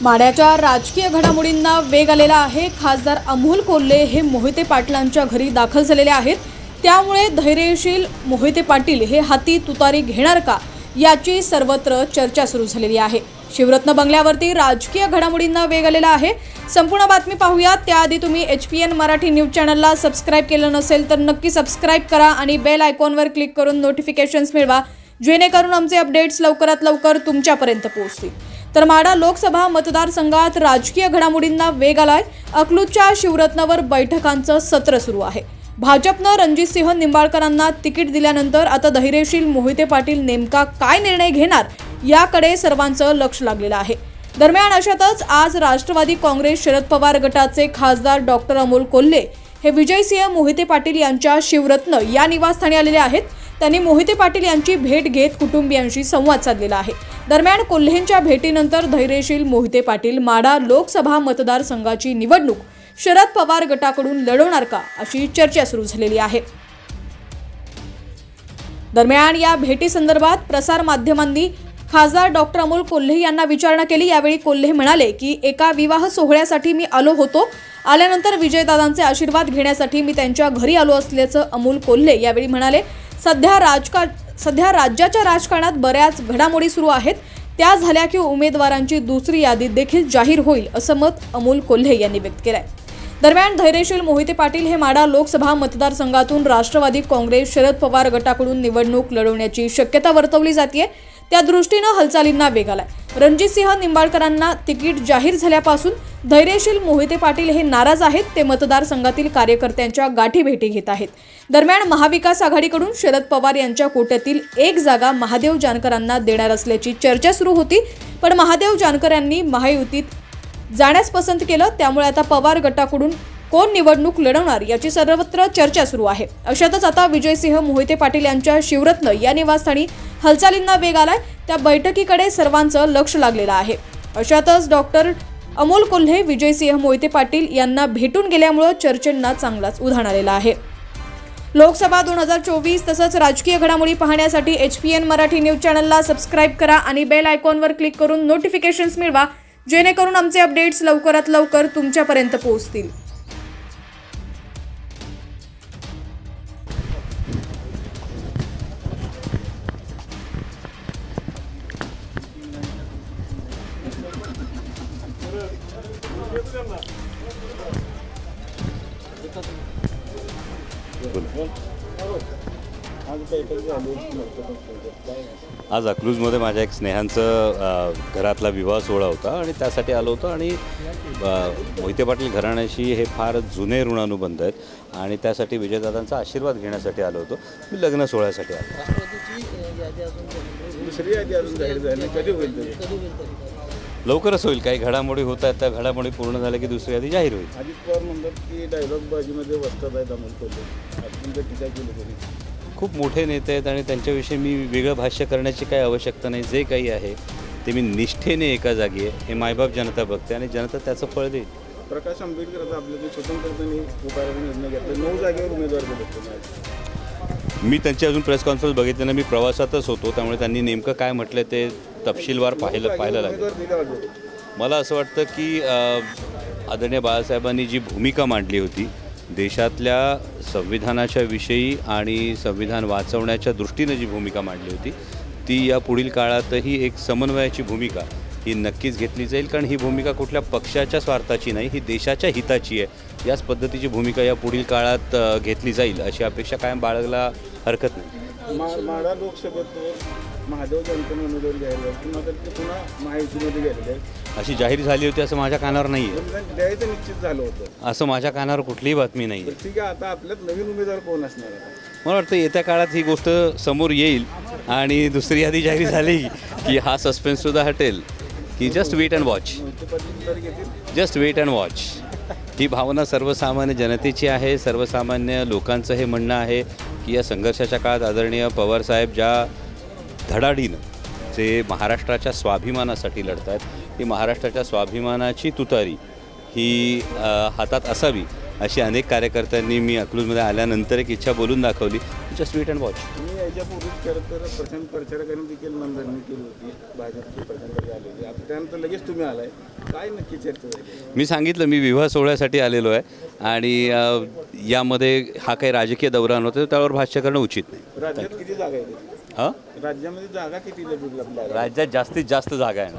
माढ्याच्या राजकीय घडामोडींना वेग आलेला आहे। खासदार अमोल कोल्हे हे मोहिते पाटलांच्या घरी दाखल झालेले आहेत। त्यामुळे धैर्यशील मोहिते पाटील हे हाती तुतारी घेणार का याची सर्वत्र चर्चा सुरू झालेली आहे। शिवरत्न बंगल्यावरती राजकीय घडामोडींना वेग आलेला आहे। संपूर्ण बातमी पाहूया त्याआधी तुम्ही HPN मराठी न्यूज चॅनलला सबस्क्राइब केलं नसेल तर नक्की सबस्क्राइब करा आणि बेल आयकॉनवर क्लिक करून नोटिफिकेशन्स मिळवा, जेणेकरून आमचे अपडेट्स लवकरात लवकर तुमच्यापर्यंत पोहोचतील। तर माढा लोकसभा मतदारसंघात राजकीय घडामोडींना वेग आलाय। अकलूजच्या शिवरत्नवर बैठकांचं सत्र सुरू आहे। भाजपनं रणजितसिंह निंबाळकरांना तिकीट दिल्यानंतर आता धैर्यशील मोहिते पाटील नेमका काय निर्णय घेणार याकडे सर्वांचं लक्ष लागलेलं आहे। दरम्यान अशातच आज राष्ट्रवादी काँग्रेस शरद पवार गटाचे खासदार डॉक्टर अमोल कोल्हे हे विजयसिंह मोहिते पाटील यांच्या शिवरत्न या निवासस्थानी आलेले आहेत। त्यांनी मोहिते पाटील यांची भेट घेत कुटुंबियांशी संवाद साधलेला आहे। दरम्यान कोल्हेंच्या भेटीनंतर धैर्यशील मोहिते पाटील माढा लोकसभा मतदारसंघाची निवडणूक शरद पवार गटाकडून लढवणार का अशी चर्चा सुरू झालेली आहे। दरम्यान या भेटी संदर्भात प्रसार माध्यमांनी खासदार डॉक्टर अमोल कोल्हे यांना विचारणा केली। यावेळी कोल्हे म्हणाले की एका विवाह सोहळ्यासाठी मी आलो होतो, आल्यानंतर विजयदादांचे आशीर्वाद घेण्यासाठी मी त्यांच्या घरी आलो असल्याचं अमोल कोल्हे यावेळी म्हणाले। सध्या राज्याच्या राजकारणात बऱ्याच घडामोडी सुरू आहेत, त्या झाल्या की उमेदवारांची दुसरी यादी देखील जाहीर होईल असं मत अमोल कोल्हे यांनी व्यक्त केलंय। दरम्यान धैर्यशील मोहिते पाटील हे माढा लोकसभा मतदारसंघातून राष्ट्रवादी काँग्रेस शरद पवार गटाकडून निवडणूक लढवण्याची शक्यता वर्तवली जाते। त्या दृष्टीनं हालचालींना वेग आलाय। रणजितसिंह निंबाळकरांना तिकीट जाहीर झाल्यापासून धैर्यशील मोहिते पाटील हे नाराज आहेत। ते मतदारसंघातील कार्यकर्त्यांच्या गाठी भेटी घेत आहेत। दरम्यान महाविकास आघाडीकडून शरद पवार यांच्या कोट्यातील एक जागा महादेव जानकरांना देणार असल्याची चर्चा सुरू होती, पण महादेव जानकर यांनी महायुतीत जाण्यास पसंत केलं। त्यामुळे आता पवार गटाकडून कोण निवडणूक लढवणार याची सर्वत्र चर्चा सुरू आहे। अशातच आता विजयसिंह मोहिते पाटील यांच्या शिवरत्न या निवासस्थानी हालचालींना वेग आलाय। त्या बैठकीकडे सर्वांचं लक्ष लागलेलं आहे। अशातच डॉक्टर अमोल कोल्हे विजयसिंह मोहिते पाटील यांना भेटून गेल्यामुळे चर्चेंना चांगलाच उधाण आलेला आहे। लोकसभा 2024 तसंच राजकीय घडामोडी पाहण्यासाठी HPN मराठी न्यूज चॅनलला सबस्क्राइब करा आणि बेल आयकॉनवर क्लिक करून नोटिफिकेशन्स मिळवा, जेणेकरून आमचे अपडेट्स लवकरात लवकर तुमच्यापर्यंत पोहोचतील। आज अकलूजमध्ये माझ्या एक स्नेहांचं घरातला विवाह सोहळा होता आणि त्यासाठी आलो होतो आणि मोहिते पाटील घराण्याशी हे फार जुने ऋणानुबंध आहेत आणि त्यासाठी विजयदादांचा आशीर्वाद घेण्यासाठी आलो होतो। मी लग्न सोहळ्यासाठी आलो। लवकरच होईल, काही घडामोडी होत आहेत, त्या घडामोडी पूर्ण झाल्या की दुसरी यादी जाहीर होईल। अजित पवार म्हणतात की डायलॉग बाजीमध्ये वस्तात आहेत अमोल कोल्हे, खूप मोठे नेते आहेत आणि त्यांच्याविषयी मी वेगळं भाष्य करण्याची काही आवश्यकता नाही। जे काही आहे ते मी निष्ठेने एका जागी आहे, हे मायबाप जनता बघते आणि जनता त्याचं फळ देईल। प्रकाश आंबेडकर आपल्या स्वतंत्रपणे उभारायचा निर्णय घेतला, 9 जागेवर उमेदवार दिले। मी त्यांची अजून प्रेस कॉन्फरन्स बघितली नाही, मी प्रवासातच होतो, त्यामुळे त्यांनी नेमकं काय म्हटलं ते तपशीलवार पाहायला लागेल। मला असं वाटतं की आदरणीय बाळासाहेबांनी जी भूमिका मांडली होती देशातल्या संविधानाच्या विषयी आणि संविधान वाचवण्याच्या दृष्टीने जी भूमिका मांडली होती ती या पुढील काळातही एक समन्वयाची भूमिका ही नक्कीच घेतली जाईल, कारण ही भूमिका कुठल्या पक्षाच्या स्वार्थाची नाही, ही देशाच्या हिताची आहे। याच पद्धतीची भूमिका या पुढील काळात घेतली जाईल अशी अपेक्षा कायम बाळगला हरकत नाही। माढा लोकसभेत महादेव जानकर उमेदवार जाहीर पुन्हा महायुतीमध्ये गेलेले आहेत अशी जाहीर झाली होती असं माझ्या कानावर नाही आहे। द्यायचं निश्चित झालं होतं असं माझ्या कानावर कुठलीही बातमी नाही आहे। ठीक आहे, आता आपल्यात नवीन उमेदवार कोण असणार आहे? मला वाटतं येत्या काळात ही गोष्ट समोर येईल आणि दुसरी यादी जाहीर झाली की हा सस्पेन्ससुद्धा हटेल की just wait and watch, just wait and watch. ही भावना सर्वसामान्य जनतेची आहे। सर्वसामान्य लोकांचं हे म्हणणं आहे की या संघर्षाच्या काळात आदरणीय पवारसाहेब ज्या धडाडीनं जे महाराष्ट्राच्या स्वाभिमानासाठी लढत आहेत, ही महाराष्ट्राच्या स्वाभिमानाची तुतारी ही हातात असावी अशी अनेक कार्यकर्त्यांनी मी अकलूजमध्ये आल्यानंतर एक इच्छा बोलून दाखवली. Just wait and watch. मी याच्यापूर्वीच खरं तर प्रशांत प्रचारकांनी देखील नोंदणी केली होती, भाजपचे प्रचारक आलेले. आता त्यानंतर लगेच तुम्ही आलाय, काय नक्की चर्चा झाली? मी सांगितलं मी विवाह सोहळ्यासाठी आलेलो आहे आणि यामध्ये हा काही राजकीय दौरा नव्हता, त्यावर भाष्य करणं उचित नाही. राज्यात किती जागा आहेत? हां राज्यामध्ये जागा किती? राज्यात जास्तीत जास्त जागा आहे.